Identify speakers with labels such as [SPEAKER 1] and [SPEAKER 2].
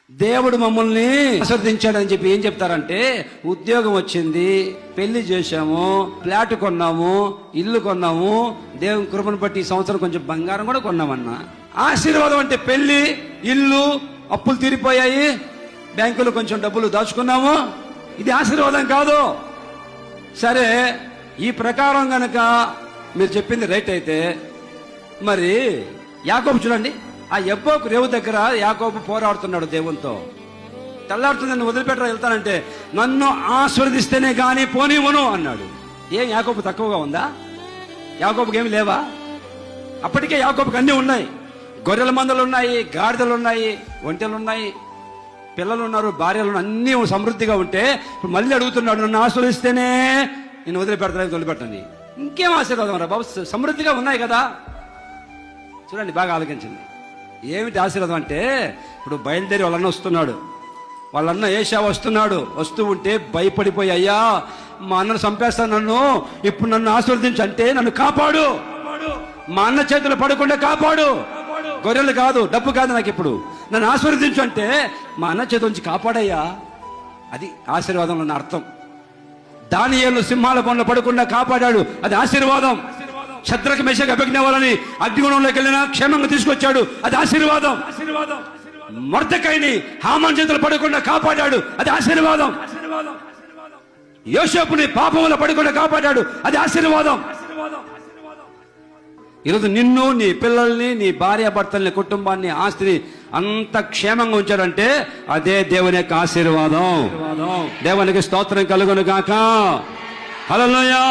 [SPEAKER 1] దేవుడు మమ్మల్ని ఆశీర్వదించాడని చెప్పి ఏం చెప్తారంటే, ఉద్యోగం వచ్చింది, పెళ్లి చేశాము, ఫ్లాట్ కొన్నాము, ఇల్లు కొన్నాము, దేవుని కృపను బట్టి ఈ సంవత్సరం కొంచెం బంగారం కూడా కొన్నామన్నా. ఆశీర్వాదం అంటే పెళ్లి, ఇల్లు, అప్పులు తీరిపోయాయి, బ్యాంకులో కొంచెం డబ్బులు దాచుకున్నాము, ఇది ఆశీర్వాదం కాదు. సరే, ఈ ప్రకారం గనక మీరు చెప్పింది రైట్ అయితే మరి యాకోబు చూడండి, ఆ యబ్బోకు రేవు దగ్గర యాకోబు పోరాడుతున్నాడు దేవునితో. తెల్లారుతుంది, నన్ను వదిలిపెట్టరా వెళ్తానంటే, నన్ను ఆశీర్వదిస్తేనే గాని పోనివ్వను అన్నాడు. ఏం యాకోబు తక్కువగా ఉందా? యాకోబుకి ఏమి లేవా? అప్పటికే యాకోబుకి అన్నీ ఉన్నాయి. గొర్రెల మందలు ఉన్నాయి, గాడిదలు ఉన్నాయి, ఒంటెలు ఉన్నాయి, పిల్లలు ఉన్నారు, భార్యలు ఉన్నారు, అన్నీ సమృద్ధిగా ఉంటే ఇప్పుడు మళ్ళీ అడుగుతున్నాడు, నన్ను ఆశీర్వదిస్తేనే నేను వదిలిపెడతాను, వదిలిపెట్టండి. ఇంకేం ఆశీర్వాదం రా బాబు, సమృద్ధిగా ఉన్నాయి కదా. చూడండి, బాగా ఆలోచించండి. ఏమిటి ఆశీర్వాదం అంటే, ఇప్పుడు బయలుదేరి వాళ్ళన్న వస్తున్నాడు, వాళ్ళన్న ఏషా వస్తున్నాడు. వస్తూ ఉంటే భయపడిపోయి, అయ్యా మా అన్నను చంపేస్తాను, నన్ను ఇప్పుడు నన్ను ఆశీర్వదించు అంటే, నన్ను కాపాడు, మా అన్న చేతులు పడకుండా కాపాడు, గొర్రెలు కాదు, డబ్బు కాదు నాకు, ఇప్పుడు నన్ను ఆశీర్వదించు అంటే మా అన్న చేతి నుంచి కాపాడయ్యా. అది ఆశీర్వాదంలో ఉన్న అర్థం. దానియేలు సింహాల బొండలో పడకుండా కాపాడాడు, అది ఆశీర్వాదం. శద్రకు మెషకు అభిజ్ఞావాలని అగ్నిగుణంలోకి వెళ్ళినా క్షేమంగా తీసుకొచ్చాడు, అది ఆశీర్వాదం. మొర్దెకైని హామాను చేతులు పడకుండా కాపాడాడు, అది ఆశీర్వాదం. యోసేపుని పాపంలో పడకుండా కాపాడాడు, అది ఆశీర్వాదం. ఈరోజు నిన్ను, నీ పిల్లల్ని, నీ భార్య భర్తల్ని, కుటుంబాన్ని, ఆస్తిని అంత క్షేమంగా ఉంచాడంటే అదే దేవుని యొక్క ఆశీర్వాదం. దేవునికి స్తోత్రం కలుగును గాక. హల్లెలూయా.